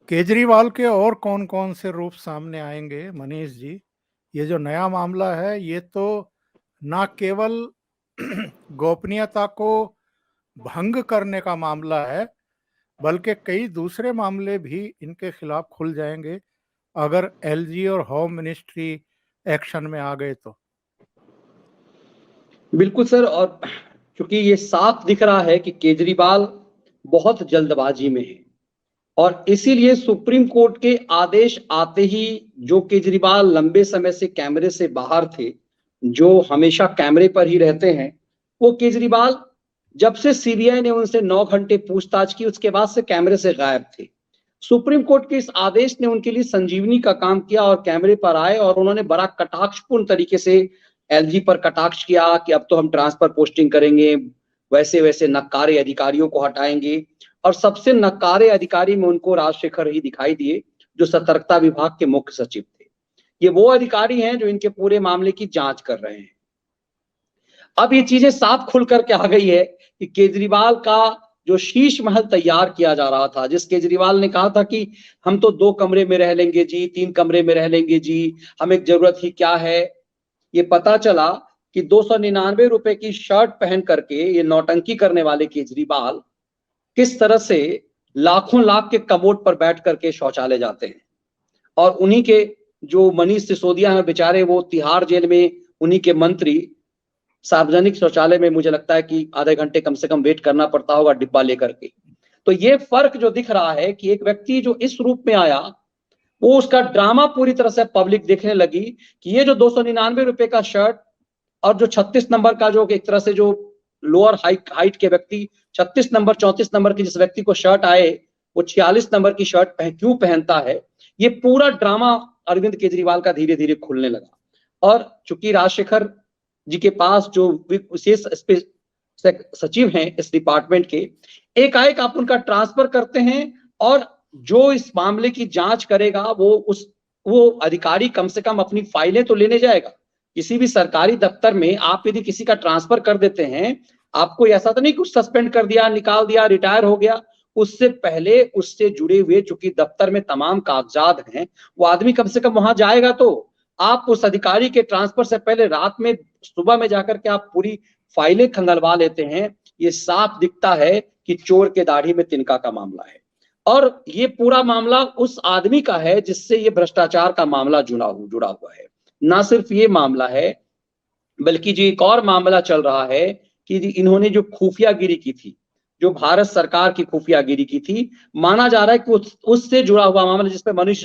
केजरीवाल के और कौन कौन से रूप सामने आएंगे मनीष जी? ये जो नया मामला है ये तो ना केवल गोपनीयता को भंग करने का मामला है, बल्कि कई दूसरे मामले भी इनके खिलाफ खुल जाएंगे अगर एलजी और होम मिनिस्ट्री एक्शन में आ गए तो। बिल्कुल सर। और क्योंकि ये साफ दिख रहा है कि केजरीवाल बहुत जल्दबाजी में है और इसीलिए सुप्रीम कोर्ट के आदेश आते ही जो केजरीवाल लंबे समय से कैमरे से बाहर थे, जो हमेशा कैमरे पर ही रहते हैं, वो केजरीवाल जब से सीबीआई ने उनसे 9 घंटे पूछताछ की उसके बाद से कैमरे से गायब थे। सुप्रीम कोर्ट के इस आदेश ने उनके लिए संजीवनी का काम किया और कैमरे पर आए और उन्होंने बड़ा कटाक्षपूर्ण तरीके से एलजी पर कटाक्ष किया कि अब तो हम ट्रांसफर पोस्टिंग करेंगे, वैसे वैसे नक्कारे अधिकारियों को हटाएंगे। और सबसे नक्कारे अधिकारी में उनको राजशेखर ही दिखाई दिए, जो सतर्कता विभाग के मुख्य सचिव थे। ये वो अधिकारी हैं जो इनके पूरे मामले की जांच कर रहे हैं। अब ये चीजें साफ खुल करके आ गई है कि केजरीवाल का जो शीश महल तैयार किया जा रहा था, जिस केजरीवाल ने कहा था कि हम तो 2 कमरे में रह लेंगे जी, 3 कमरे में रह लेंगे जी, हमें जरूरत ही क्या है। ये पता चला कि 299 रुपए की शर्ट पहन करके ये नौटंकी करने वाले केजरीवाल किस तरह से लाखों लाख के कमोड पर बैठ करके शौचालय जाते हैं। और उन्हीं के जो मनीष सिसोदिया हैं बेचारे, वो तिहाड़ जेल में उन्हीं के मंत्री सार्वजनिक शौचालय में मुझे लगता है कि आधे घंटे कम से कम वेट करना पड़ता होगा डिब्बा लेकर के। तो ये फर्क जो दिख रहा है कि एक व्यक्ति जो इस रूप में आया, वो उसका ड्रामा पूरी तरह से पब्लिक देखने लगी कि ये जो 299 रुपए का शर्ट और जो 36 नंबर का, जो एक तरह से जो लोअर हाइट के व्यक्ति 36 नंबर 34 नंबर की जिस व्यक्ति को शर्ट आए, वो 46 नंबर की शर्ट क्यों पहनता है, ये पूरा ड्रामा अरविंद केजरीवाल का धीरे धीरे खुलने लगा। और चूंकि राजशेखर जी के पास जो विशेष सचिव हैं इस डिपार्टमेंट के, एकाएक आप उनका ट्रांसफर करते हैं और जो इस मामले की जांच करेगा वो अधिकारी कम से कम अपनी फाइलें तो लेने जाएगा। किसी भी सरकारी दफ्तर में आप यदि किसी का ट्रांसफर कर देते हैं, आपको ऐसा तो नहीं कुछ सस्पेंड कर दिया, निकाल दिया, रिटायर हो गया। उससे पहले उससे जुड़े हुए चूंकि दफ्तर में तमाम कागजात हैं, वो आदमी कम से कम वहां जाएगा। तो आप उस अधिकारी के ट्रांसफर से पहले रात में सुबह में जाकर के आप पूरी फाइलें खंगलवा लेते हैं। ये साफ दिखता है कि चोर के दाढ़ी में तिनका का मामला है। और ये पूरा मामला उस आदमी का है जिससे ये भ्रष्टाचार का मामला जुड़ा हुआ है। ना सिर्फ ये मामला है, बल्कि जो एक और मामला चल रहा है कि इन्होंने जो खुफियागिरी की थी, जो भारत सरकार की खुफियागिरी की थी, माना जा रहा है कि उससे जुड़ा हुआ मामला जिस पर मनीष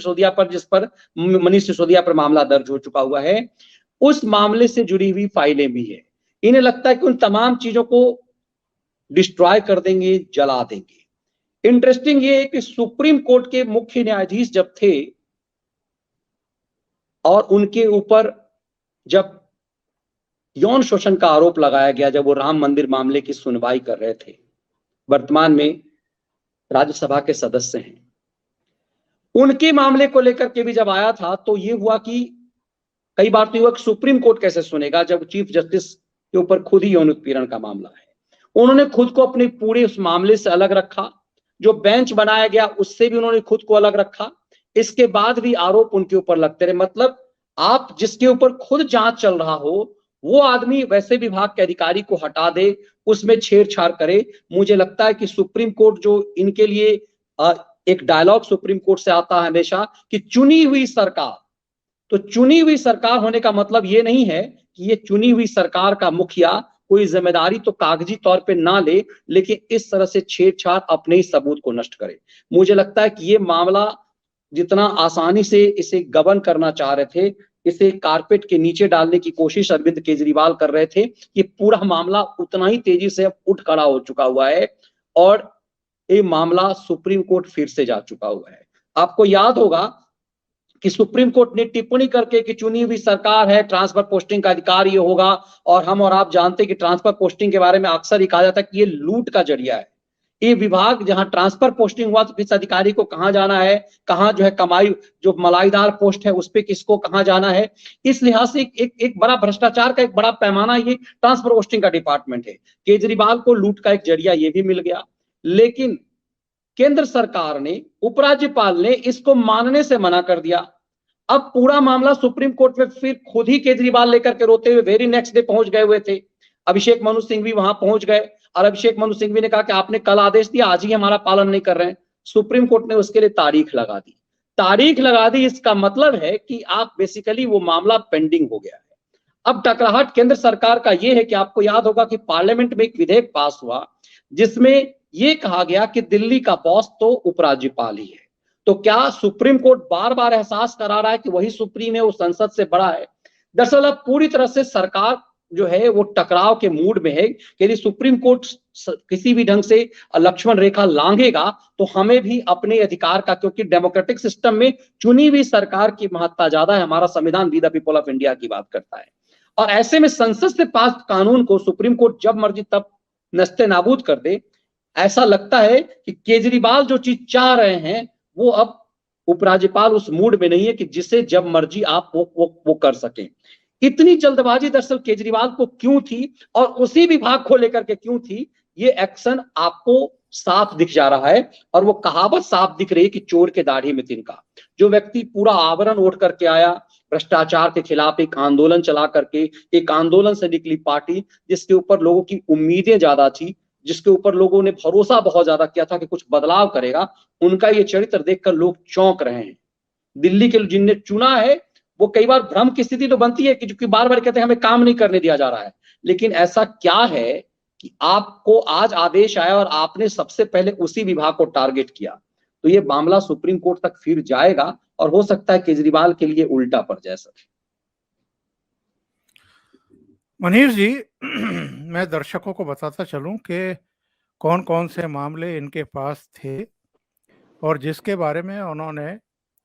सिसोदिया पर मामला दर्ज हो चुका हुआ है, उस मामले से जुड़ी हुई फाइलें भी है। इन्हें लगता है कि उन तमाम चीजों को डिस्ट्रॉय कर देंगे, जला देंगे। इंटरेस्टिंग ये है कि सुप्रीम कोर्ट के मुख्य न्यायाधीश जब थे और उनके ऊपर जब यौन शोषण का आरोप लगाया गया, जब वो राम मंदिर मामले की सुनवाई कर रहे थे, वर्तमान में राज्यसभा के सदस्य हैं, उनके मामले को लेकर के भी जब आया था तो ये हुआ कि कई बार तो हुआ कि सुप्रीम कोर्ट कैसे सुनेगा जब चीफ जस्टिस के ऊपर खुद ही यौन उत्पीड़न का मामला है। उन्होंने खुद को अपने पूरे उस मामले से अलग रखा, जो बेंच बनाया गया उससे भी उन्होंने खुद को अलग रखा। इसके बाद भी आरोप उनके ऊपर लगते रहे। मतलब आप जिसके ऊपर खुद जांच चल रहा हो, वो आदमी वैसे विभाग के अधिकारी को हटा दे, उसमें छेड़छाड़ करे। मुझे लगता है कि सुप्रीम कोर्ट जो इनके लिए एक डायलॉग सुप्रीम कोर्ट से आता है हमेशा कि चुनी हुई सरकार, तो चुनी हुई सरकार होने का मतलब ये नहीं है कि ये चुनी हुई सरकार का मुखिया कोई जिम्मेदारी तो कागजी तौर पे ना ले, लेकिन इस तरह से छेड़छाड़ अपने ही सबूत को नष्ट करे। मुझे लगता है कि ये मामला जितना आसानी से इसे गबन करना चाह रहे थे, इसे कारपेट के नीचे डालने की कोशिश अरविंद केजरीवाल कर रहे थे, ये पूरा मामला उतना ही तेजी से उठ खड़ा हो चुका हुआ है और ये मामला सुप्रीम कोर्ट फिर से जा चुका हुआ है। आपको याद होगा कि सुप्रीम कोर्ट ने टिप्पणी करके कि चुनी हुई सरकार है, ट्रांसफर पोस्टिंग का अधिकार ये होगा। और हम और आप जानते हैं कि ट्रांसफर पोस्टिंग के बारे में अक्सर ही कहा जाता है कि ये लूट का जरिया है। ये विभाग जहां ट्रांसफर पोस्टिंग हुआ तो किस अधिकारी को कहां जाना है, कहां जो है कमाई जो मलाईदार पोस्ट है उस पर किसको कहां जाना है, इस लिहाज से एक बड़ा भ्रष्टाचार का एक बड़ा पैमाना ये ट्रांसफर पोस्टिंग का डिपार्टमेंट है। केजरीवाल को लूट का एक जरिया ये भी मिल गया। लेकिन केंद्र सरकार ने, उपराज्यपाल ने इसको मानने से मना कर दिया। अब पूरा मामला सुप्रीम कोर्ट में फिर खुद ही केजरीवाल लेकर के रोते हुए वेरी नेक्स्ट डे पहुंच गए हुए थे। अभिषेक मनु सिंघवी वहां पहुंच गए और अभिषेक मनु सिंघवी ने कहा कि आपने कल आदेश दिया, आज ही हमारा पालन नहीं कर रहे हैं। सुप्रीम कोर्ट ने उसके लिए तारीख लगा दी। तारीख लगा दी, इसका मतलब है कि आप बेसिकली वो मामला पेंडिंग हो गया है। अब टकराहट केंद्र सरकार का यह है कि आपको याद होगा कि पार्लियामेंट में एक विधेयक पास हुआ जिसमें यह कहा गया कि दिल्ली का बॉस तो उपराज्यपाल ही है। तो क्या सुप्रीम कोर्ट बार बार एहसास करा रहा है कि वही सुप्रीम है, वो संसद से बड़ा है? दरअसल अब पूरी तरह से सरकार जो है वो टकराव के मूड में है कि यदि सुप्रीम कोर्ट किसी भी ढंग से लक्ष्मण रेखा लांघेगा तो हमें भी अपने अधिकार का, क्योंकि डेमोक्रेटिक सिस्टम में चुनी हुई सरकार की महत्ता ज्यादा है। हमारा संविधान we the people of India की बात करता है और ऐसे में संसद से पास कानून को सुप्रीम कोर्ट जब मर्जी तब नस्ते नाबूद कर दे। ऐसा लगता है कि केजरीवाल जो चीज चाह रहे हैं वो अब उपराज्यपाल उस मूड में नहीं है कि जिसे जब मर्जी आप वो कर सकें। इतनी जल्दबाजी दरअसल केजरीवाल को क्यों थी और उसी विभाग को लेकर के क्यों थी, ये एक्शन आपको साफ दिख जा रहा है। और वो कहावत साफ दिख रही है कि चोर के दाढ़ी में तिनका। जो व्यक्ति पूरा आवरण ओढ़ करके आया, भ्रष्टाचार के खिलाफ एक आंदोलन चला करके, एक आंदोलन से निकली पार्टी जिसके ऊपर लोगों की उम्मीदें ज्यादा थी, जिसके ऊपर लोगों ने भरोसा बहुत ज्यादा किया था कि कुछ बदलाव करेगा, उनका ये चरित्र देखकर लोग चौंक रहे हैं। दिल्ली के जिनने चुना है वो कई बार भ्रम की स्थिति तो बनती है कि जो बार बार कहते हैं हमें काम नहीं करने दिया जा रहा है, लेकिन ऐसा क्या है कि आपको आज आदेश आया और आपने सबसे पहले उसी विभाग को टारगेट किया। तो ये मामला सुप्रीम कोर्ट तक फिर जाएगा और हो सकता है केजरीवाल के लिए उल्टा पड़ जाए। सर मनीष जी, मैं दर्शकों को बताता चलूं कि कौन कौन से मामले इनके पास थे और जिसके बारे में उन्होंने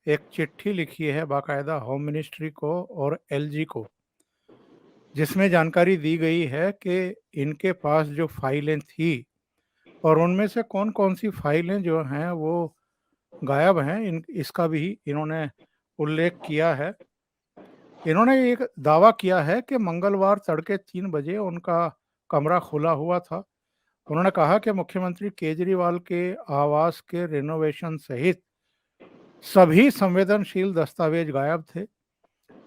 एक चिट्ठी लिखी है बाकायदा होम मिनिस्ट्री को और एलजी को, जिसमें जानकारी दी गई है कि इनके पास जो फाइलें थी और उनमें से कौन कौन सी फाइलें जो हैं वो गायब हैं, इसका भी इन्होंने उल्लेख किया है। इन्होंने एक दावा किया है कि मंगलवार तड़के 3 बजे उनका कमरा खुला हुआ था। उन्होंने कहा कि मुख्यमंत्री केजरीवाल के आवास के रिनोवेशन सहित सभी संवेदनशील दस्तावेज गायब थे।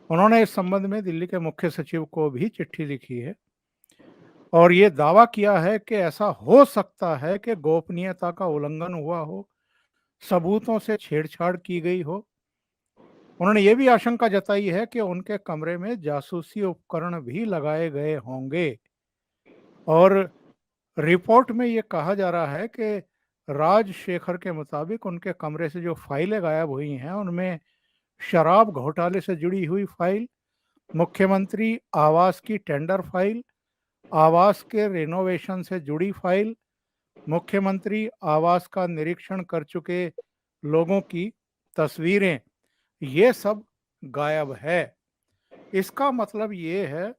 उन्होंने इस संबंध में दिल्ली के मुख्य सचिव को भी चिट्ठी लिखी है और ये दावा किया है कि ऐसा हो सकता है कि गोपनीयता का उल्लंघन हुआ हो, सबूतों से छेड़छाड़ की गई हो। उन्होंने ये भी आशंका जताई है कि उनके कमरे में जासूसी उपकरण भी लगाए गए होंगे और रिपोर्ट में ये कहा जा रहा है कि राजशेखर के मुताबिक उनके कमरे से जो फाइलें गायब हुई हैं उनमें शराब घोटाले से जुड़ी हुई फाइल, मुख्यमंत्री आवास की टेंडर फाइल, आवास के रिनोवेशन से जुड़ी फाइल, मुख्यमंत्री आवास का निरीक्षण कर चुके लोगों की तस्वीरें, ये सब गायब है। इसका मतलब ये है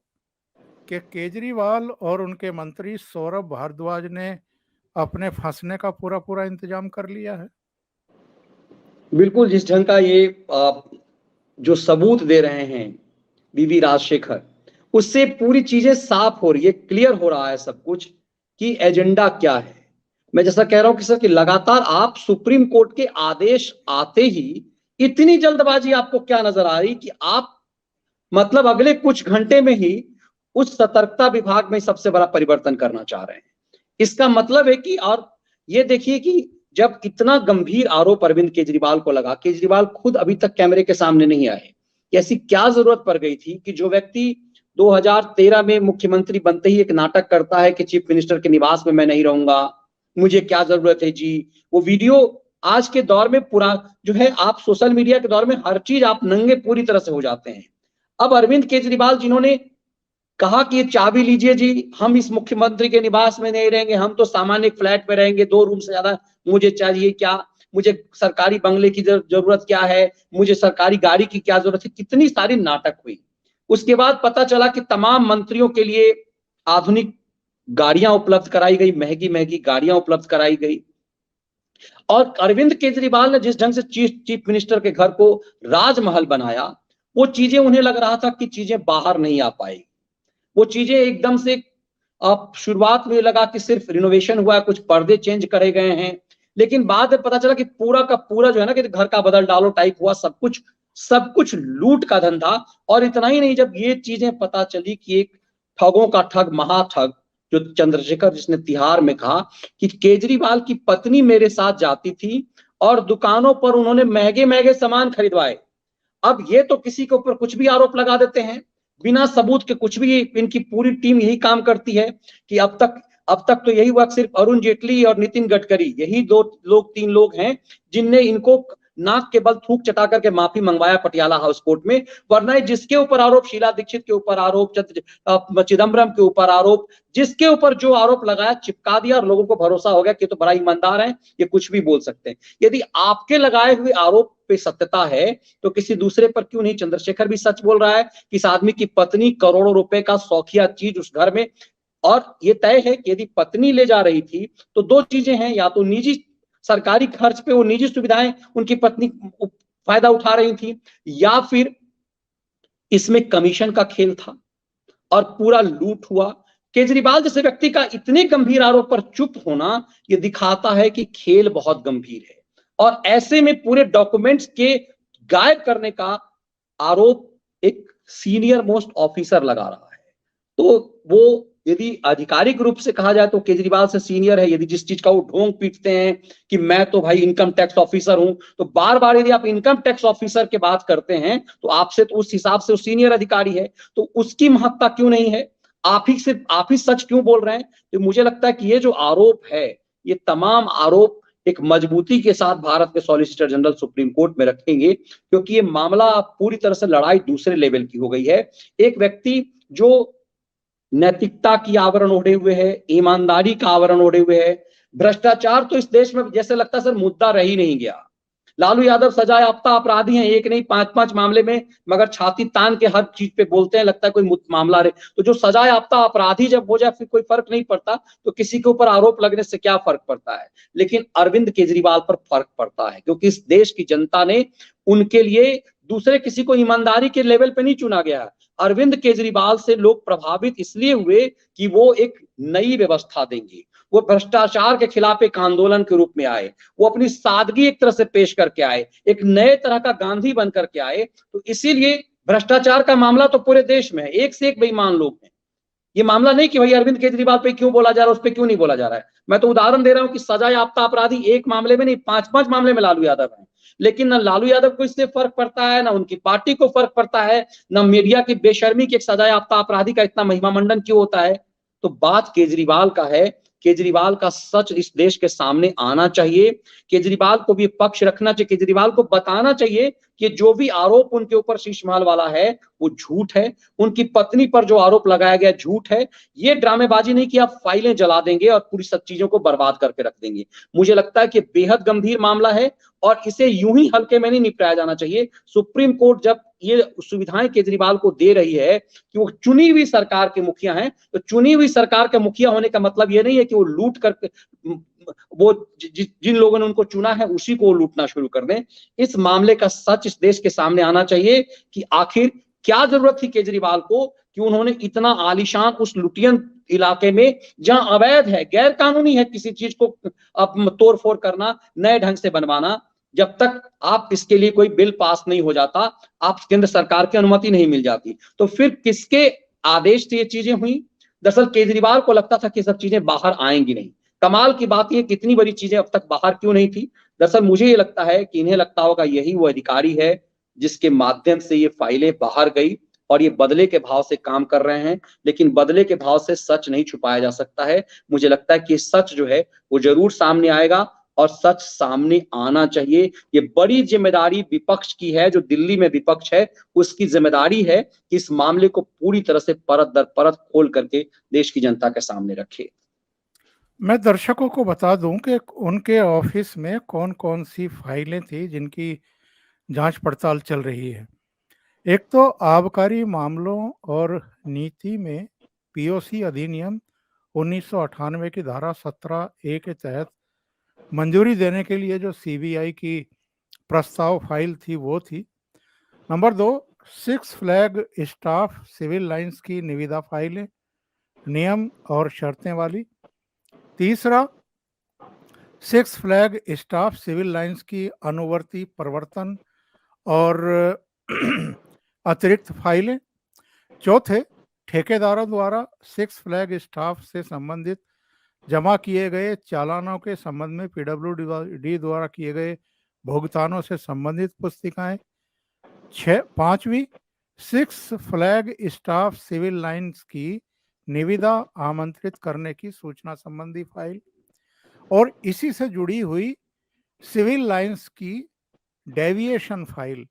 कि केजरीवाल और उनके मंत्री सौरभ भारद्वाज ने अपने फंसने का पूरा पूरा इंतजाम कर लिया है। बिल्कुल, जिस ढंग का ये जो सबूत दे रहे हैं बीवी राजशेखर, उससे पूरी चीजें साफ हो रही है, क्लियर हो रहा है सब कुछ कि एजेंडा क्या है। मैं जैसा कह रहा हूं कि सर कि लगातार आप सुप्रीम कोर्ट के आदेश आते ही इतनी जल्दबाजी आपको क्या नजर आ रही कि आप मतलब अगले कुछ घंटे में ही उस सतर्कता विभाग में सबसे बड़ा परिवर्तन करना चाह रहे हैं। इसका मतलब है कि, और ये देखिए कि जब इतना गंभीर आरोप अरविंद केजरीवाल को लगा, केजरीवाल खुद अभी तक कैमरे के सामने नहीं आए। ऐसी क्या जरूरत पड़ गई थी कि जो व्यक्ति 2013 में मुख्यमंत्री बनते ही एक नाटक करता है कि चीफ मिनिस्टर के निवास में मैं नहीं रहूंगा, मुझे क्या जरूरत है जी। वो वीडियो आज के दौर में पूरा जो है, आप सोशल मीडिया के दौर में हर चीज आप नंगे पूरी तरह से हो जाते हैं। अब अरविंद केजरीवाल जिन्होंने कहा कि ये चाबी लीजिए जी, हम इस मुख्यमंत्री के निवास में नहीं रहेंगे, हम तो सामान्य फ्लैट में रहेंगे, 2 रूम से ज्यादा मुझे चाहिए क्या, मुझे सरकारी बंगले की जरूरत क्या है, मुझे सरकारी गाड़ी की क्या जरूरत है, कितनी सारी नाटक हुई। उसके बाद पता चला कि तमाम मंत्रियों के लिए आधुनिक गाड़ियां उपलब्ध कराई गई, महंगी महंगी गाड़ियां उपलब्ध कराई गई। और अरविंद केजरीवाल ने जिस ढंग से चीफ मिनिस्टर के घर को राजमहल बनाया, वो चीजें उन्हें लग रहा था कि चीजें बाहर नहीं आ पाएगी। वो चीजें एकदम से अब शुरुआत में लगा कि सिर्फ रिनोवेशन हुआ है, कुछ पर्दे चेंज करे गए हैं, लेकिन बाद में पता चला कि पूरा का पूरा जो है ना कि घर का बदल डालो टाइप हुआ, सब कुछ लूट का धंधा। और इतना ही नहीं, जब ये चीजें पता चली कि एक ठगों का ठग, महाठग जो चंद्रशेखर, जिसने तिहाड़ में कहा कि केजरीवाल की पत्नी मेरे साथ जाती थी और दुकानों पर उन्होंने महंगे महंगे सामान खरीदवाए। अब ये तो किसी के ऊपर कुछ भी आरोप लगा देते हैं बिना सबूत के, कुछ भी। इनकी पूरी टीम यही काम करती है कि अब तक तो यही हुआ, सिर्फ अरुण जेटली और नितिन गडकरी, यही तीन लोग हैं जिनने इनको नाक के बल थूक चटा करके माफी मंगवाया पटियाला हाउस कोर्ट में। वरना जिसके ऊपर आरोप, शीला दीक्षित के ऊपर आरोप, चिदम्बरम के ऊपर आरोप, जिसके ऊपर जो आरोप लगाया चिपका दिया, और लोगों को भरोसा हो गया कि तो बड़ा ईमानदार है, ये कुछ भी बोल सकते हैं। यदि आपके लगाए हुए आरोप पे सत्यता है तो किसी दूसरे पर क्यों नहीं? चंद्रशेखर भी सच बोल रहा है कि इस आदमी की पत्नी करोड़ों रुपए का शौकिया चीज उस घर में, और ये तय है कि यदि पत्नी ले जा रही थी तो दो चीजें हैं, या तो निजी सरकारी खर्च पे वो निजी सुविधाएं उनकी पत्नी फायदा उठा रही थी, या फिर इसमें कमीशन का खेल था और पूरा लूट हुआ। केजरीवाल जैसे व्यक्ति का इतने गंभीर आरोप पर चुप होना, यह दिखाता है कि खेल बहुत गंभीर है। और ऐसे में पूरे डॉक्यूमेंट्स के गायब करने का आरोप एक सीनियर मोस्ट ऑफिसर लगा रहा है। तो वो यदि आधिकारिक रूप से कहा जाए तो केजरीवाल से सीनियर है। यदि जिस चीज का वो ढोंग पीटते हैं कि मैं तो भाई इनकम टैक्स ऑफिसर हूं, तो बार बार यदि आप इनकम टैक्स ऑफिसर की बात करते हैं तो आपसे तो उस हिसाब से वो सीनियर अधिकारी है, तो उसकी महत्ता क्यों नहीं है? आप ही सच क्यों बोल रहे हैं? तो मुझे लगता है कि ये जो आरोप है, ये तमाम आरोप एक मजबूती के साथ भारत के सॉलिसिटर जनरल सुप्रीम कोर्ट में रखेंगे, क्योंकि ये मामला पूरी तरह से लड़ाई दूसरे लेवल की हो गई है। एक व्यक्ति जो नैतिकता की आवरण ओढ़े हुए है, ईमानदारी का आवरण ओढ़े हुए है, भ्रष्टाचार तो इस देश में जैसे लगता है सर मुद्दा रह ही नहीं गया। लालू यादव सजा याफ्ता अपराधी हैं, एक नहीं पांच पांच मामले में, मगर छाती तान के हर चीज पे बोलते हैं, लगता है कोई मामला रहे। तो जो सजा याफ्ता अपराधी जब हो जाए फिर कोई फर्क नहीं पड़ता, तो किसी के ऊपर आरोप लगने से क्या फर्क पड़ता है? लेकिन अरविंद केजरीवाल पर फर्क पड़ता है, क्योंकि इस देश की जनता ने उनके लिए दूसरे किसी को ईमानदारी के लेवल पे नहीं चुना गया है। अरविंद केजरीवाल से लोग प्रभावित इसलिए हुए कि वो एक नई व्यवस्था देंगे, वो भ्रष्टाचार के खिलाफ एक आंदोलन के रूप में आए, वो अपनी सादगी एक तरह से पेश करके आए, एक नए तरह का गांधी बन करके आए। तो इसीलिए भ्रष्टाचार का मामला तो पूरे देश में है, एक से एक बेईमान लोग हैं। ये मामला नहीं कि भाई अरविंद केजरीवाल पे क्यों बोला जा रहा है, उस पर क्यों नहीं बोला जा रहा है। मैं तो उदाहरण दे रहा हूं कि सजा याफ्ता अपराधी एक मामले में नहीं, पांच पांच मामले में लालू यादव है। लेकिन ना लालू यादव को इससे फर्क पड़ता है, ना उनकी पार्टी को फर्क पड़ता है, ना मीडिया की बेशर्मी की एक सजा याफ्ता अपराधी का इतना महिमा मंडन क्यों होता है। तो बात केजरीवाल का है। केजरीवाल का सच इस देश के सामने आना चाहिए। केजरीवाल को भी पक्ष रखना चाहिए। केजरीवाल को बताना चाहिए कि जो भी आरोप उनके ऊपर शीश महल वाला है वो झूठ है, उनकी पत्नी पर जो आरोप लगाया गया झूठ है। ये ड्रामेबाजी नहीं कि आप फाइलें जला देंगे और पूरी सब चीजों को बर्बाद करके रख देंगे। मुझे लगता है कि बेहद गंभीर मामला है और इसे यूं ही हल्के में नहीं निपटाया जाना चाहिए। सुप्रीम कोर्ट जब ये सुविधाएं केजरीवाल को दे रही है कि वो चुनी हुई सरकार के मुखिया हैं, तो चुनी हुई सरकार के मुखिया होने का मतलब ये नहीं है कि वो लूट करके वो जिन लोगों ने उनको चुना है उसी को लूटना शुरू कर दें। इस मामले का सच इस देश के सामने आना चाहिए कि आखिर क्या जरूरत थी केजरीवाल को कि उन्होंने इतना आलीशान उस लुटियन इलाके में, जहां अवैध है, गैर कानूनी है किसी चीज को तोड़ फोड़ करना, नए ढंग से बनवाना, जब तक आप इसके लिए कोई बिल पास नहीं हो जाता, आप केंद्र सरकार की अनुमति नहीं मिल जाती, तो फिर किसके आदेश से ये चीजें हुई? दरअसल केजरीवाल को लगता था कि सब चीजें बाहर आएंगी नहीं। कमाल की बात यह कितनी बड़ी चीजें अब तक बाहर क्यों नहीं थी? दरअसल मुझे ये लगता है कि इन्हें लगता होगा यही वो अधिकारी है जिसके माध्यम से ये फाइलें बाहर गई और ये बदले के भाव से काम कर रहे हैं। लेकिन बदले के भाव से सच नहीं छुपाया जा सकता है। मुझे लगता है कि सच जो है वो जरूर सामने आएगा और सच सामने आना चाहिए। ये बड़ी जिम्मेदारी विपक्ष की है, जो दिल्ली में विपक्ष है उसकी जिम्मेदारी है कि इस मामले को पूरी तरह से परत दर परत खोल करके देश की जनता के सामने रखे। मैं दर्शकों को बता दूं कि उनके ऑफिस में कौन कौन सी फाइलें थी जिनकी जांच पड़ताल चल रही है। एक तो आबकारी मामलों और नीति में पीओसी अधिनियम 1998 की धारा 17A के तहत मंजूरी देने के लिए जो सीबीआई की प्रस्ताव फाइल थी वो थी। नंबर 2, six flag staff civil lines की निविदा फाइलें, नियम और शर्तें वाली। तीसरा, six flag staff civil lines की अनुवर्ती प्रवर्तन और अतिरिक्त फाइलें। चौथे, ठेकेदारों द्वारा सिक्स फ्लैग स्टाफ से संबंधित जमा किए गए चालानों के संबंध में पीडब्ल्यूडी द्वारा किए गए भुगतानों से संबंधित पुस्तिकाएं। पांचवी, six flag staff civil lines की निविदा आमंत्रित करने की सूचना संबंधी फाइल और इसी से जुड़ी हुई सिविल लाइंस की डेविएशन फाइल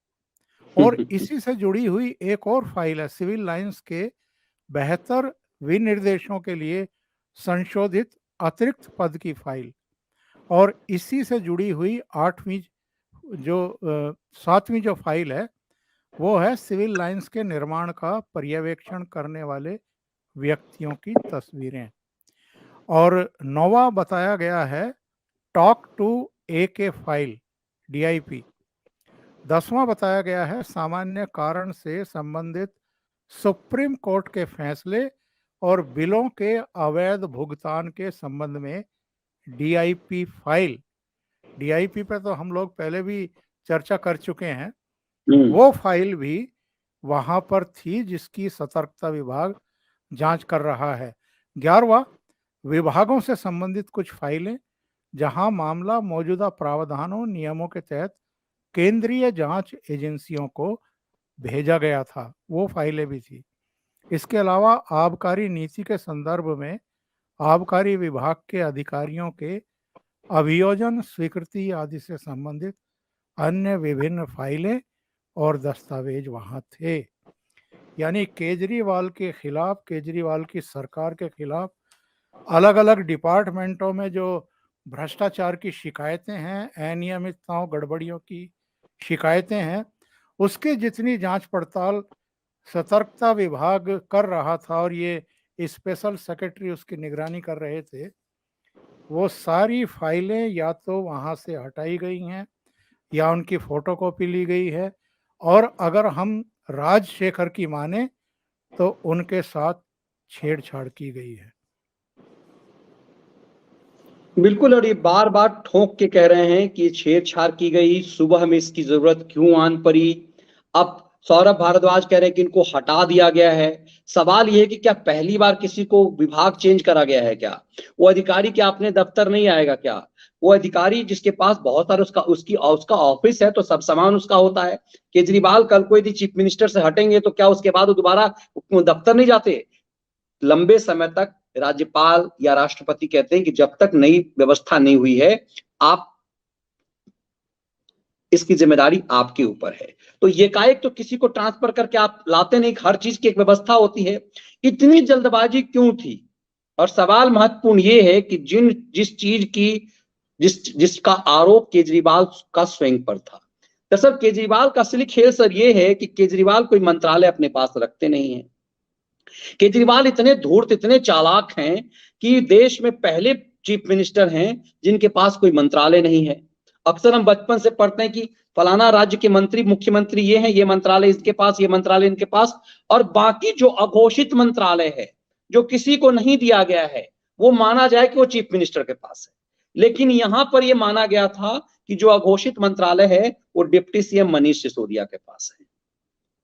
और इसी से जुड़ी हुई एक और फाइल है सिविल लाइंस के 72 विनिर्देशों के लिए संशोधित अतिरिक्त पद की फाइल और इसी से जुड़ी हुई सातवीं जो फाइल है वो है सिविल लाइंस के निर्माण का पर्यवेक्षण करने वाले व्यक्तियों की तस्वीरें। और नौवां बताया गया है talk to AK file DIP। 10वां बताया गया है सामान्य कारण से संबंधित सुप्रीम कोर्ट के फैसले और बिलों के अवैध भुगतान के संबंध में DIP फाइल। DIP पे तो हम लोग पहले भी चर्चा कर चुके हैं, वो फाइल भी वहां पर थी जिसकी सतर्कता विभाग जांच कर रहा है। 11वां, विभागों से संबंधित कुछ फाइलें जहां मामला मौजूदा प्रावधानों नियमों के तहत केंद्रीय जांच एजेंसियों को भेजा गया था, वो फाइलें भी थी। इसके अलावा आबकारी नीति के संदर्भ में आबकारी विभाग के अधिकारियों के अभियोजन स्वीकृति आदि से संबंधित अन्य विभिन्न फाइलें और दस्तावेज वहां थे। यानी केजरीवाल के खिलाफ, केजरीवाल की सरकार के खिलाफ अलग अलग डिपार्टमेंटों में जो भ्रष्टाचार की शिकायतें हैं, अनियमितताओं गड़बड़ियों की शिकायतें हैं, उसकी जितनी जांच पड़ताल सतर्कता विभाग कर रहा था और ये स्पेशल सेक्रेटरी उसकी निगरानी कर रहे थे, वो सारी फाइलें या तो वहां से हटाई गई हैं या उनकी फोटोकॉपी ली गई है और अगर हम राजशेखर की माने तो उनके साथ छेड़छाड़ की गई है। बिल्कुल, और ये बार बार ठोक के कह रहे हैं कि ये छेड़छाड़ की गई, सुबह में इसकी जरूरत क्यों आन पड़ी। अब सौरभ भारद्वाज कह रहे हैं कि इनको हटा दिया गया है। सवाल ये है कि क्या पहली बार किसी को विभाग चेंज करा गया है क्या? वो अधिकारी क्या अपने दफ्तर नहीं आएगा क्या? वो अधिकारी जिसके पास बहुत सारे उसका ऑफिस है तो सब सामान उसका होता है। केजरीवाल कल को यदि चीफ मिनिस्टर से हटेंगे तो क्या उसके बाद वो दोबारा दफ्तर नहीं जाते? लंबे समय तक राज्यपाल या राष्ट्रपति कहते हैं कि जब तक नई व्यवस्था नहीं हुई है, आप इसकी जिम्मेदारी आपके ऊपर है। तो ये एकाएक तो किसी को ट्रांसफर करके आप लाते नहीं, हर चीज की एक व्यवस्था होती है। इतनी जल्दबाजी क्यों थी? और सवाल महत्वपूर्ण ये है कि जिस चीज की जिसका आरोप केजरीवाल का स्वयं पर था। दरअसल केजरीवाल का असली खेल सर ये है कि केजरीवाल कोई मंत्रालय अपने पास रखते नहीं है। केजरीवाल इतने धूर्त, इतने चालाक हैं कि देश में पहले चीफ मिनिस्टर हैं जिनके पास कोई मंत्रालय नहीं है। अक्सर हम बचपन से पढ़ते हैं कि फलाना राज्य के मंत्री, मुख्यमंत्री ये हैं, ये मंत्रालय इसके पास, ये मंत्रालय इनके पास, और बाकी जो अघोषित मंत्रालय है, जो किसी को नहीं दिया गया है, वो माना जाए कि वो चीफ मिनिस्टर के पास है। लेकिन यहां पर यह माना गया था कि जो अघोषित मंत्रालय है वो डिप्टी सीएम मनीष सिसोदिया के पास है,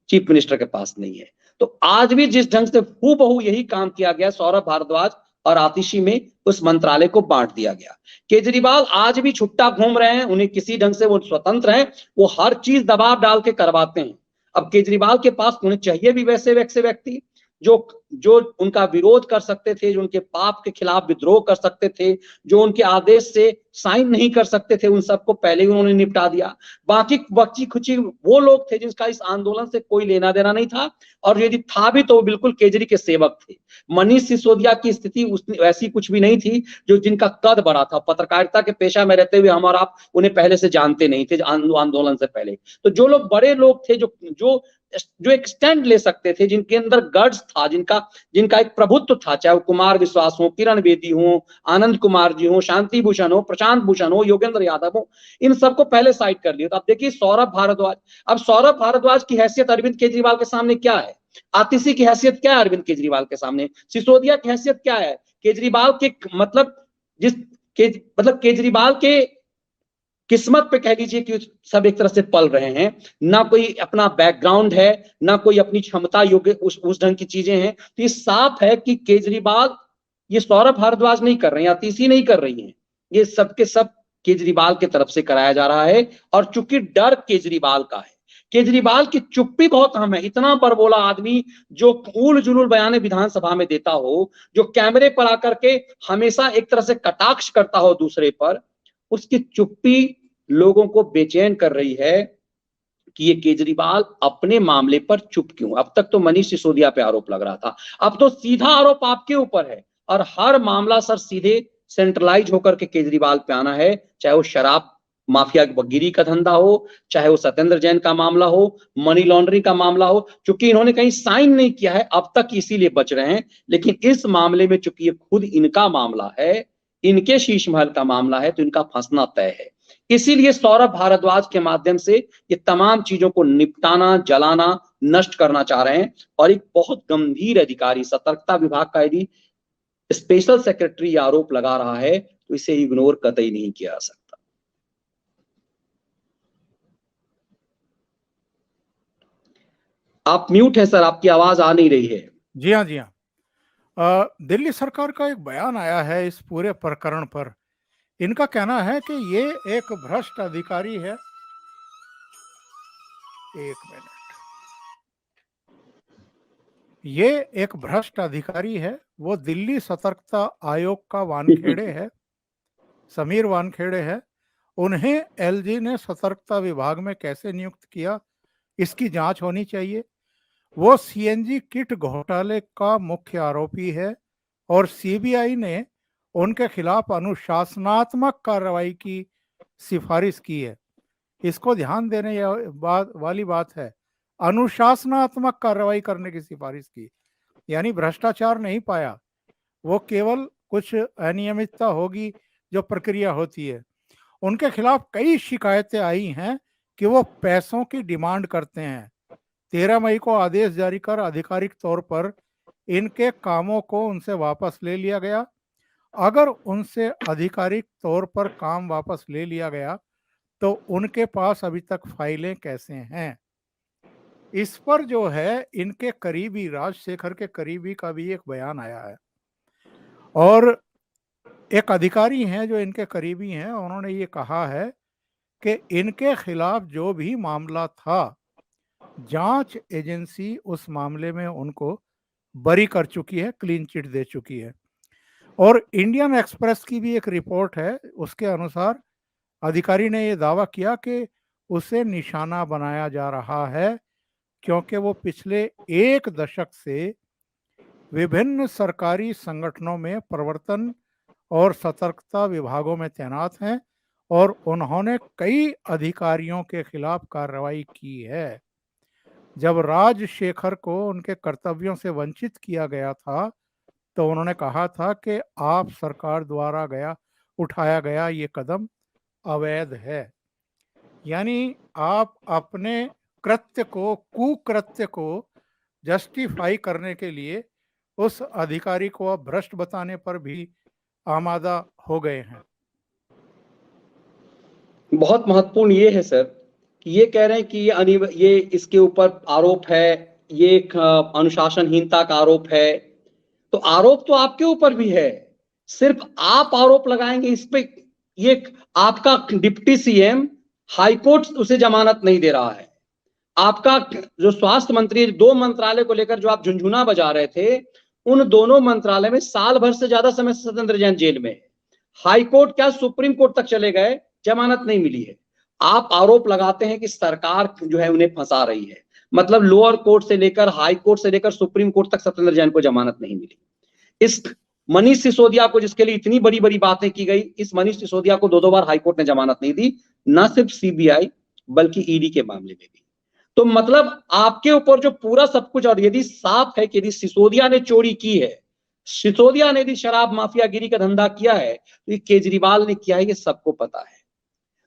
चीफ मिनिस्टर के पास नहीं है। तो आज भी जिस ढंग से हूबहू यही काम किया गया, सौरभ भारद्वाज और आतिशी में उस मंत्रालय को बांट दिया गया। केजरीवाल आज भी छुट्टा घूम रहे हैं, उन्हें किसी ढंग से वो स्वतंत्र हैं, वो हर चीज दबाव डाल के करवाते हैं। अब केजरीवाल के पास उन्हें चाहिए भी वैसे व्यक्ति जो उनका विरोध कर सकते थे, जो उनके पाप के खिलाफ विद्रोह कर सकते थे, जो उनके आदेश से साइन नहीं कर सकते थे, उन सबको पहले ही उन्होंने निपटा दिया। बाकी बच्ची खुची वो लोग थे जिनका इस आंदोलन से कोई लेना देना नहीं था, और यदि था भी तो वो बिल्कुल केजरी के सेवक थे। मनीष सिसोदिया की स्थिति वैसी कुछ भी नहीं थी, जो जिनका कद बड़ा था। पत्रकारिता के पेशा में रहते हुए हम और आप उन्हें पहले से जानते नहीं थे आंदोलन से पहले। तो जो लोग बड़े लोग थे, जो एक स्टैंड ले सकते थे, जिनके अंदर गट्स था, जिनका एक प्रभुत्व था, चाहे वो कुमार विश्वास हो, किरण बेदी हो, आनंद कुमार जी हो, शांति भूषण हो, प्रशांत भूषण हो, योगेंद्र यादव हो, इन सबको पहले साइड कर लिया। तो आप देखिए सौरभ भारद्वाज, अब सौरभ भारद्वाज की हैसियत अरविंद केजरीवाल के सामने क्या है? आतिशी की हैसियत क्या है अरविंद केजरीवाल के सामने? सिसोदिया की हैसियत क्या है? केजरीवाल के मतलब मतलब केजरीवाल के किस्मत पे कह लीजिए कि सब एक तरह से पल रहे हैं, ना कोई अपना बैकग्राउंड है, ना कोई अपनी क्षमता योग्य उस ढंग की चीजें हैं। तो ये साफ है कि केजरीवाल, ये सौरभ भारद्वाज नहीं कर रहे हैं या तीसी नहीं कर रही हैं, ये सबके सब केजरीवाल की तरफ से कराया जा रहा है। और चूंकि डर केजरीवाल का है, केजरीवाल की चुप्पी बहुत अहम है। इतना बड़बोला आदमी जो उल जुलूल बयाने विधानसभा में देता हो, जो कैमरे पर आकर के हमेशा एक तरह से कटाक्ष करता हो दूसरे पर, उसकी चुप्पी लोगों को बेचैन कर रही है कि ये केजरीवाल अपने मामले पर चुप क्यों। अब तक तो मनीष सिसोदिया पे आरोप लग रहा था, अब तो सीधा आरोप आपके ऊपर है। और हर मामला सर सीधे सेंट्रलाइज होकर के केजरीवाल पे आना है, चाहे वो शराब माफिया गिरी का धंधा हो, चाहे वो सत्येंद्र जैन का मामला हो, मनी लॉन्ड्रिंग का मामला हो। चूंकि इन्होंने कहीं साइन नहीं किया है अब तक, इसीलिए बच रहे हैं। लेकिन इस मामले में चूंकि ये खुद इनका मामला है, इनके शीश महल का मामला है, तो इनका फंसना तय है। इसीलिए सौरभ भारद्वाज के माध्यम से ये तमाम चीजों को निपटाना, जलाना, नष्ट करना चाह रहे हैं। और एक बहुत गंभीर अधिकारी, सतर्कता विभाग का यदि स्पेशल सेक्रेटरी आरोप लगा रहा है, तो इसे इग्नोर कतई नहीं किया जा सकता। आप म्यूट हैं सर, आपकी आवाज आ नहीं रही है। जी हाँ, जी हाँ। दिल्ली सरकार का एक बयान आया है इस पूरे प्रकरण पर। इनका कहना है कि ये एक भ्रष्ट अधिकारी है। एक मिनट, ये एक भ्रष्ट अधिकारी है। वो दिल्ली सतर्कता आयोग का वानखेड़े है, समीर वानखेड़े है। उन्हें एलजी ने सतर्कता विभाग में कैसे नियुक्त किया, इसकी जांच होनी चाहिए। वो सीएनजी किट घोटाले का मुख्य आरोपी है और सीबीआई ने उनके खिलाफ अनुशासनात्मक कार्रवाई की सिफारिश की है। इसको ध्यान देने वाली बात है, अनुशासनात्मक कार्रवाई करने की सिफारिश की, यानी भ्रष्टाचार नहीं पाया, वो केवल कुछ अनियमितता होगी जो प्रक्रिया होती है। उनके खिलाफ कई शिकायतें आई हैं कि वो पैसों की डिमांड करते हैं। 13 मई को आदेश जारी कर आधिकारिक तौर पर इनके कामों को उनसे वापस ले लिया गया। अगर उनसे आधिकारिक तौर पर काम वापस ले लिया गया तो उनके पास अभी तक फाइलें कैसे हैं? इस पर जो है इनके करीबी, राजशेखर के करीबी का भी एक बयान आया है। और एक अधिकारी हैं जो इनके करीबी हैं, उन्होंने ये कहा है कि इनके खिलाफ जो भी मामला था, जांच एजेंसी उस मामले में उनको बरी कर चुकी है, क्लीन चिट दे चुकी है। और इंडियन एक्सप्रेस की भी एक रिपोर्ट है, उसके अनुसार अधिकारी ने यह दावा किया कि उसे निशाना बनाया जा रहा है क्योंकि वो पिछले 1 दशक से विभिन्न सरकारी संगठनों में प्रवर्तन और सतर्कता विभागों में तैनात हैं और उन्होंने कई अधिकारियों के खिलाफ कार्रवाई की है। जब राजशेखर को उनके कर्तव्यों से वंचित किया गया था तो उन्होंने कहा था कि आप सरकार द्वारा उठाया गया ये कदम अवैध है। यानी आप अपने कुकृत्य को जस्टिफाई करने के लिए उस अधिकारी को अब भ्रष्ट बताने पर भी आमादा हो गए हैं। बहुत महत्वपूर्ण ये है सर कि ये कह रहे हैं कि ये इसके ऊपर आरोप है, ये एक अनुशासनहीनता का आरोप है। तो आरोप तो आपके ऊपर भी है, सिर्फ आप आरोप लगाएंगे इस पे। ये आपका डिप्टी सीएम हाईकोर्ट उसे जमानत नहीं दे रहा है। आपका जो स्वास्थ्य मंत्री, 2 मंत्रालय को लेकर जो आप झुनझुना बजा रहे थे, उन दोनों मंत्रालय में साल भर से ज्यादा समय से सत्येंद्र जैन जेल में। हाईकोर्ट क्या, सुप्रीम कोर्ट तक चले गए, जमानत नहीं मिली है। आप आरोप लगाते हैं कि सरकार जो है उन्हें फंसा रही है। मतलब लोअर कोर्ट से लेकर, हाई कोर्ट से लेकर सुप्रीम कोर्ट तक सत्येंद्र जैन को जमानत नहीं मिली। इस मनीष सिसोदिया को, जिसके लिए इतनी बड़ी बड़ी बातें की गई, इस मनीष सिसोदिया को 2 बार हाईकोर्ट ने जमानत नहीं दी, ना सिर्फ सीबीआई बल्कि ईडी के मामले में भी। तो मतलब आपके ऊपर जो पूरा सब कुछ, और यदि साफ है कि यदि सिसोदिया ने चोरी की है, सिसोदिया ने यदि शराब माफियागिरी का धंधा किया है, तो ये केजरीवाल ने किया है, ये सबको पता है।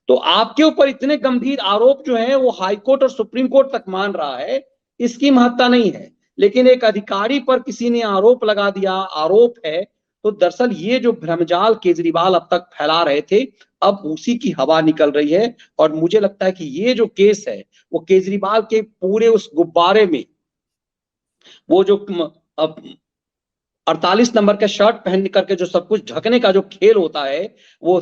तो आपके ऊपर इतने गंभीर आरोप जो है वो हाईकोर्ट और सुप्रीम कोर्ट तक मान रहा है, इसकी महत्ता नहीं है। लेकिन एक अधिकारी पर किसी ने आरोप लगा दिया, आरोप है, तो दरअसल ये जो भ्रमजाल केजरीवाल अब तक फैला रहे थे, अब उसी की हवा निकल रही है। और मुझे लगता है कि ये जो केस है वो केजरीवाल के पूरे उस गुब्बारे में, वो जो 48 नंबर का शर्ट पहन करके जो सब कुछ ढकने का जो खेल होता है, वो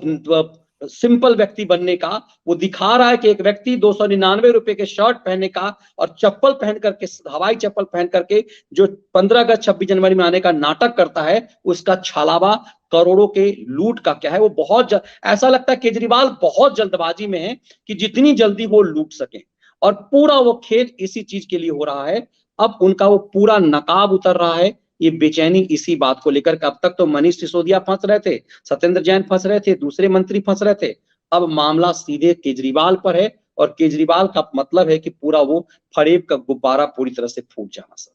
सिंपल व्यक्ति बनने का, वो दिखा रहा है कि एक व्यक्ति 299 रुपए के शर्ट पहनने का और चप्पल पहन करके, हवाई चप्पल पहन करके, जो 15 अगस्त 26 जनवरी में आने का नाटक करता है, उसका छालावा करोड़ों के लूट का क्या है। वो ऐसा लगता है केजरीवाल बहुत जल्दबाजी में है कि जितनी जल्दी वो लूट सके, और पूरा वो खेल इसी चीज के लिए हो रहा है। अब उनका वो पूरा नकाब उतर रहा है। ये बेचैनी इसी बात को लेकर के, अब तक तो मनीष सिसोदिया फंस रहे थे, सत्येंद्र जैन फंस रहे थे, दूसरे मंत्री फंस रहे थे, अब मामला सीधे केजरीवाल पर है। और केजरीवाल का मतलब है कि पूरा वो फरेब का गुब्बारा पूरी तरह से फूट जाना। सर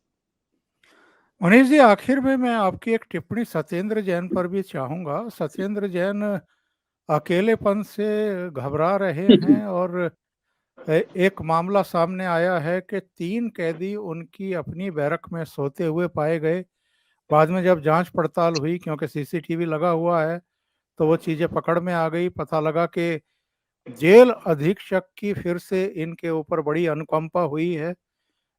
मनीष जी, आखिर में मैं आपकी एक टिप्पणी सत्येंद्र जैन पर भी चाहूंगा। सत्येंद्र जैन अकेलेपन से घबरा रहे हैं और एक मामला सामने आया है कि 3 कैदी उनकी अपनी बैरक में सोते हुए पाए गए। बाद में जब जांच पड़ताल हुई, क्योंकि सीसीटीवी लगा हुआ है, तो वो चीज़ें पकड़ में आ गई। पता लगा कि जेल अधीक्षक की फिर से इनके ऊपर बड़ी अनुकंपा हुई है।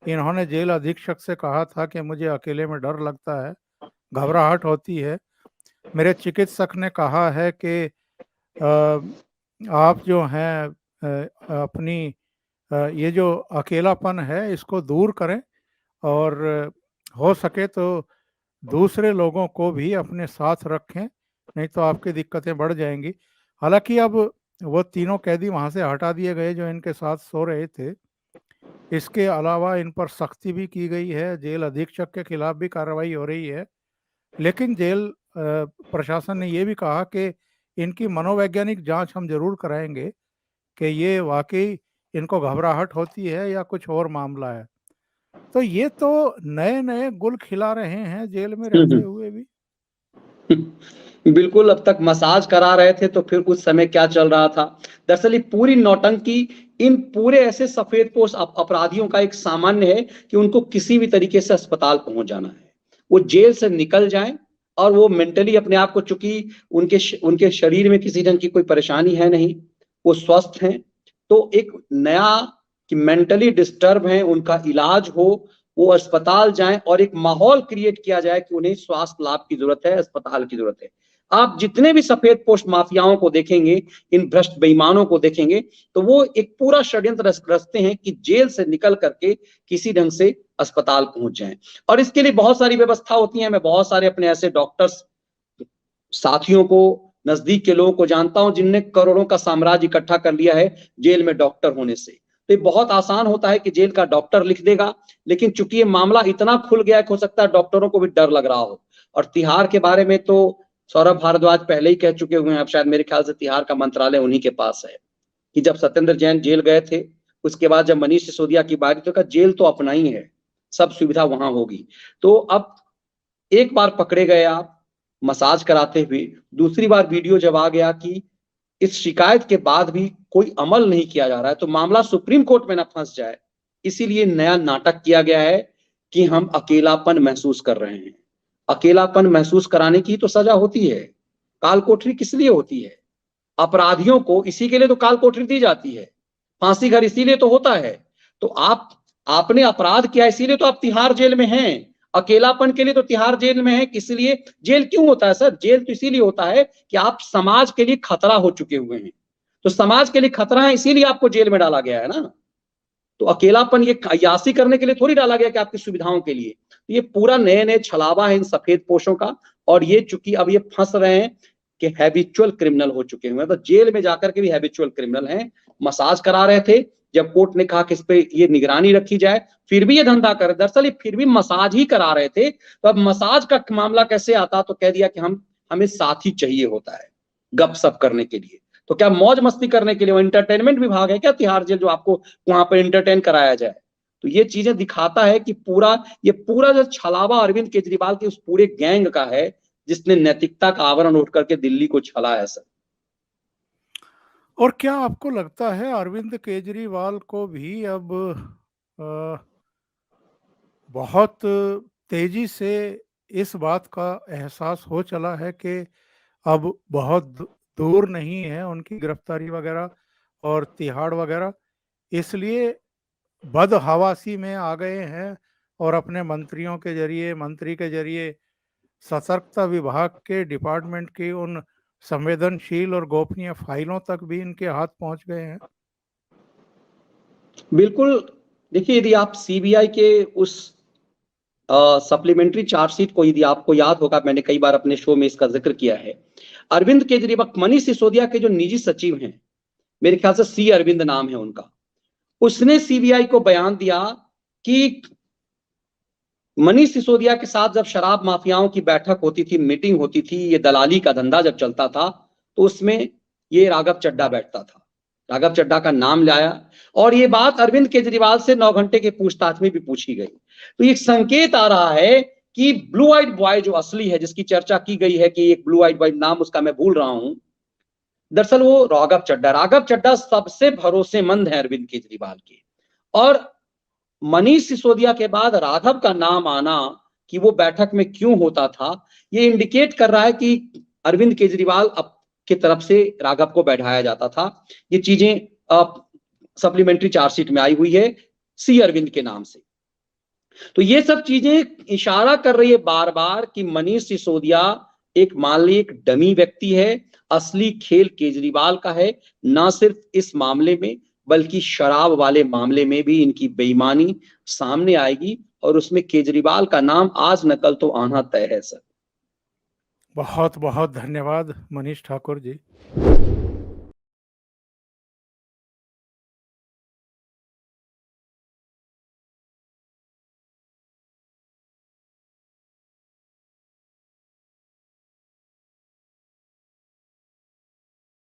इन्होंने जेल अधीक्षक से कहा था कि मुझे अकेले में डर लगता है, घबराहट होती है। मेरे चिकित्सक ने कहा है कि आप जो हैं अपनी ये जो अकेलापन है इसको दूर करें, और हो सके तो दूसरे लोगों को भी अपने साथ रखें, नहीं तो आपकी दिक्कतें बढ़ जाएंगी। हालांकि अब वो तीनों कैदी वहां से हटा दिए गए जो इनके साथ सो रहे थे। इसके अलावा इन पर सख्ती भी की गई है, जेल अधीक्षक के खिलाफ भी कार्रवाई हो रही है। लेकिन जेल प्रशासन ने ये भी कहा कि इनकी मनोवैज्ञानिक जांच हम जरूर कराएंगे कि ये वाकई इनको घबराहट होती है या कुछ और मामला है। तो ये तो नए नए गुल खिला रहे हैं जेल में रहते हुए भी। बिल्कुल, अब तक मसाज करा रहे थे तो फिर उस समय क्या चल रहा था। दरअसल ये पूरी नौटंकी इन पूरे ऐसे सफेदपोश अपराधियों का एक सामान्य है कि उनको किसी भी तरीके से अस्पताल पहुंच जाना है, वो जेल से निकल जाएं, और वो मेंटली अपने आप को, चूंकि उनके शरीर में किसी ढंग की कोई परेशानी है नहीं, वो स्वस्थ हैं, तो एक नया कि मेंटली डिस्टर्ब हैं, उनका इलाज हो, वो अस्पताल जाएं और एक माहौल क्रिएट किया जाए कि उन्हें स्वास्थ्य लाभ की जरूरत है, अस्पताल की जरूरत है। आप जितने भी सफेद पोस्ट माफियाओं को देखेंगे, इन भ्रष्ट बेईमानों को देखेंगे, तो वो एक पूरा षड्यंत्र रचते हैं कि जेल से निकल करके किसी ढंग से अस्पताल पहुंच जाएं। और इसके लिए बहुत सारी व्यवस्था होती है। मैं बहुत सारे अपने ऐसे डॉक्टर्स साथियों को, नजदीक के लोगों को जानता हूं जिनने करोड़ों का साम्राज्य इकट्ठा कर लिया है जेल में डॉक्टर होने से। तो ये बहुत आसान होता है कि जेल का डॉक्टर लिख देगा, लेकिन चूंकि ये मामला इतना खुल गया है, हो सकता है डॉक्टरों को भी डर लग रहा हो। और तिहाड़ के बारे में तो सौरभ भारद्वाज पहले ही कह चुके हुए हैं, अब शायद मेरे ख्याल से तिहाड़ का मंत्रालय उन्हीं के पास है, कि जब सत्येंद्र जैन जेल गए थे, उसके बाद जब मनीष सिसोदिया की बात, तो कहा जेल तो अपना ही है, सब सुविधा वहां होगी। तो अब एक बार पकड़े गए आप मसाज कराते हुए, दूसरी बार वीडियो जब आ गया कि इस शिकायत के बाद भी कोई अमल नहीं किया जा रहा है, तो मामला सुप्रीम कोर्ट में ना फंस जाए, इसीलिए नया नाटक किया गया है कि हम अकेलापन महसूस कर रहे हैं। अकेलापन महसूस कराने की तो सजा होती है, काल कोठरी किस लिए होती है? अपराधियों को इसी के लिए तो काल कोठरी दी जाती है, फांसी घर इसीलिए तो होता है। तो आपने अपराध किया, इसीलिए तो आप तिहाड़ जेल में हैं। अकेलापन के लिए तो तिहाड़ जेल में है। इसलिए जेल क्यों होता है सर? जेल तो इसीलिए होता है कि आप समाज के लिए खतरा हो चुके हुए हैं। तो समाज के लिए खतरा है, इसीलिए आपको जेल में डाला गया है ना। तो अकेलापन ये अयासी करने के लिए थोड़ी डाला गया कि आपकी सुविधाओं के लिए। तो ये पूरा नए नए छलावा है इन सफेद पोशों का। और ये चूंकि अब ये फंस रहे हैं कि हैबिचुअल क्रिमिनल हो चुके हैं, तो जेल में जाकर के भी हैबिचुअल क्रिमिनल हैं। मसाज करा रहे थे, जब कोर्ट ने कहा कि इस पे ये निगरानी रखी जाए, फिर भी ये धंधा कर, दरअसल ये फिर भी मसाज ही करा रहे थे। तो अब मसाज का मामला कैसे आता? तो कह दिया कि हमें साथी चाहिए होता है गपशप करने के लिए। तो क्या मौज मस्ती करने के लिए वो एंटरटेनमेंट विभाग है क्या तिहाड़ जेल, जो आपको वहां पर एंटरटेन कराया जाए? तो ये चीजें दिखाता है कि ये पूरा जो छलावा अरविंद केजरीवाल के उस पूरे गैंग का है, जिसने नैतिकता का आवरण उठ करके दिल्ली को छला है सर। और क्या आपको लगता है अरविंद केजरीवाल को भी अब बहुत तेजी से इस बात का एहसास हो चला है कि अब बहुत दूर नहीं है उनकी गिरफ्तारी वगैरह और तिहाड़ वगैरह, इसलिए बदहवासी में आ गए हैं और अपने मंत्रियों के जरिए, मंत्री के जरिए, सतर्कता विभाग के डिपार्टमेंट की उन संवेदनशील और गोपनीय फाइलों तक भी इनके हाथ पहुंच गए हैं। बिल्कुल। देखिए, यदि आप सीबीआई के उस सप्लीमेंट्री चार्जशीट को यदि आपको याद होगा, मैंने कई बार अपने शो में इसका जिक्र किया है। अरविंद केजरीवाल, मनीष सिसोदिया के जो निजी सचिव हैं, मेरे ख्याल से सी अरविंद नाम है उनका, उसने सीबीआई को बयान दिया कि मनीष सिसोदिया के साथ जब शराब माफियाओं की बैठक होती थी, मीटिंग होती थी, ये दलाली का धंधा जब चलता था, तो उसमें ये राघव चड्ढा बैठता था। राघव चड्ढा का नाम लाया और ये बात अरविंद केजरीवाल से 9 घंटे के पूछताछ में भी पूछी गई। तो एक संकेत आ रहा है कि ब्लू आइड बॉय जो असली है, जिसकी चर्चा की गई है कि एक ब्लू आइड बॉय, नाम उसका मैं भूल रहा हूं, दरअसल वो राघव चड्ढा सबसे भरोसेमंद है अरविंद केजरीवाल के। और मनीष सिसोदिया के बाद राघव का नाम आना कि वो बैठक में क्यों होता था, ये इंडिकेट कर रहा है कि अरविंद केजरीवाल की तरफ से राघव को बैठाया जाता था। ये चीजें सप्लीमेंट्री चार्जशीट में आई हुई है सी अरविंद के नाम से। तो ये सब चीजें इशारा कर रही है बार बार कि मनीष सिसोदिया एक, मान ली, एक डमी व्यक्ति है। असली खेल केजरीवाल का है, ना सिर्फ इस मामले में बल्कि शराब वाले मामले में भी इनकी बेईमानी सामने आएगी और उसमें केजरीवाल का नाम आज न कल तो आना तय है सर। बहुत बहुत धन्यवाद मनीष ठाकुर जी।